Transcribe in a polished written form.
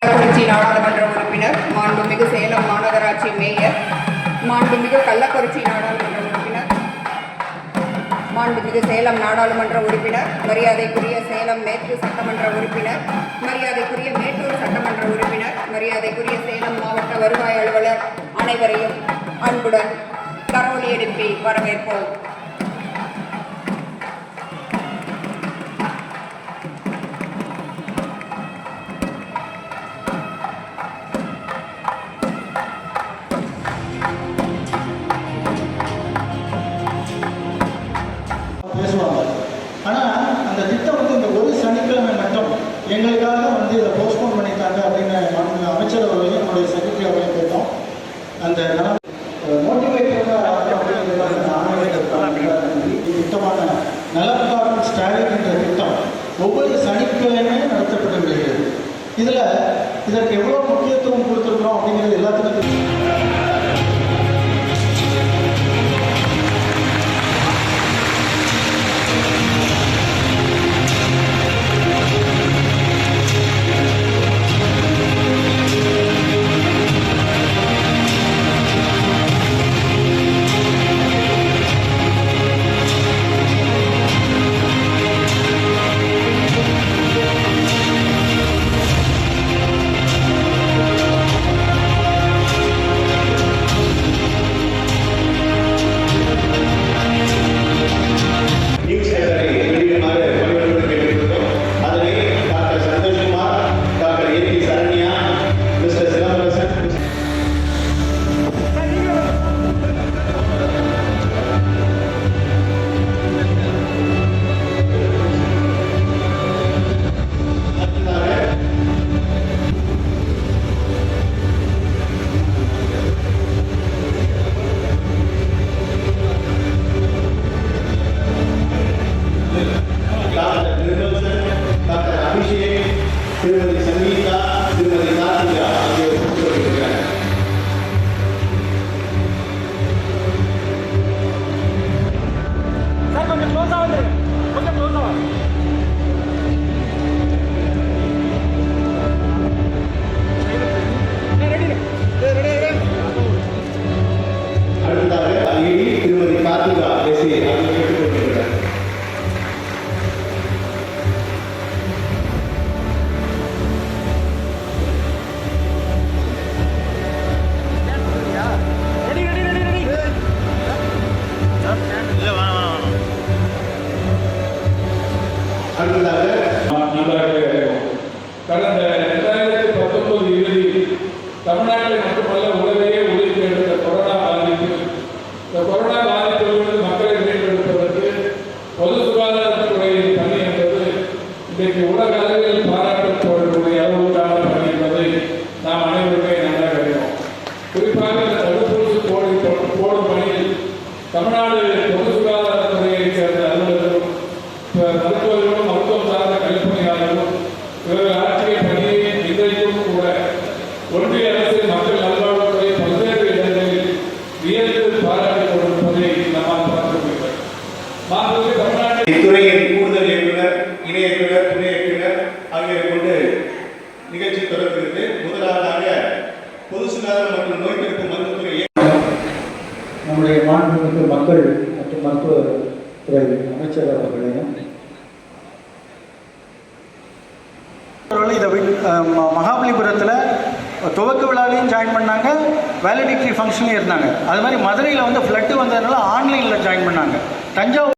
கள்ளக்குறிச்சி நாடாளுமன்ற உறுப்பினர், மாண்புமிகு சேலம் மாநகராட்சி மேயர், மாண்புமிகு கள்ளக்குறிச்சி நாடாளுமன்ற உறுப்பினர், மாண்புமிகு சேலம் நாடாளுமன்ற உறுப்பினர், மரியாதைக்குரிய சேலம் மேற்கு சட்டமன்ற உறுப்பினர், மரியாதைக்குரிய மேட்டூர் சட்டமன்ற உறுப்பினர், மரியாதைக்குரிய சேலம் மாவட்ட வருவாய் அலுவலர் அனைவரையும் அன்புடன் கரவொலி எழுப்பி வரவேற்போம். ஆனால் அந்த திட்டம் இந்த ஒரு சனிக்கிழமை மட்டும் எங்களுக்காக இதை போஸ்ட்போன் பண்ணிட்டாங்க அப்படின்னு அமைச்சர் அவர்களையும் நம்முடைய செக்ரட்டரி அவர்களையும் கேட்டோம். அந்த திட்டமான நலன் ஸ்டாலின் என்ற திட்டம் ஒவ்வொரு சனிக்கிழமையும் நடத்தப்பட்டு வருகிறது. இதற்கு எவ்வளோ முக்கியத்துவம் கொடுத்துருக்குறோம் அப்படிங்கிறது எல்லாத்துக்கும் திருமதி சங்கீதா, திருமதி கார்த்திகா ஆகியோர் கொடுத்திருக்கிறார். சார் கொஞ்சம் க்ளோஸா வந்து கொஞ்சம் க்ளோஸா அடுத்ததாக ஐடி திருமதி கார்த்திகா எஸ்ஏ ஆகியோர் கொடுத்திருக்கிறார். கடந்த 2019 இறுதியில் தமிழ்நாட்டில் மட்டுமல்ல உலகையே உலுக்கி எடுத்த கொரோனா பாதிப்பிலிருந்து மக்களை மீட்டெடுப்பதற்கு பொது சுகாதாரத்துறையின் பணி என்பது இன்றைக்கு உலக அளவில் பாராட்டப்படக்கூடிய அளவுக்கான பணி என்பதை நாம் அனைவருமே நன்றாக அறிவோம். குறிப்பாக இந்த தடுப்பூசி போடும் பணியில் தமிழ்நாடு பொது சுகாதாரத்துறையைச் சேர்ந்த அலுவலர்களும் மருத்துவர்களும் மருத்துவம் சார்ந்த கல்பணியாளர்களும் இவர்கள் ஆற்றிய பணியை இன்றைக்கும் கூட ஒன்றிய அரசு மக்கள் நல்வாழ்வுத்துறை பல்வேறு இடங்களில் வியந்து பாராட்டிக் கொண்டிருப்பதை நம்மால் பார்க்க முடிகிறது. தமிழ்நாட்டில் இத்துறையின் கூடுதல் இயக்குனர், இணை இயக்குனர், துணை இயக்குனர் ஆகியோரை கொண்டு நிகழ்ச்சி தொடர்கிறது. முதலாவதாக பொது சுகாதாரம் மற்றும் நோய் தடுப்பு மருத்துவத்துறை நம்முடைய மாண்புமிகு மக்கள் மற்றும் மருத்துவத்துறை அமைச்சர் அவர்களையும் மகாபலிபுரத்தில் துவக்க விழாலையும் ஜாயின் பண்ணாங்க, வேலிடிக்டரி ஃபங்க்ஷன்லையும் இருந்தாங்க. அது மாதிரி மதுரையில் ஃப்ளட்டு வந்ததுனால ஆன்லைனில் ஜாயின் பண்ணாங்க. தஞ்சாவூர்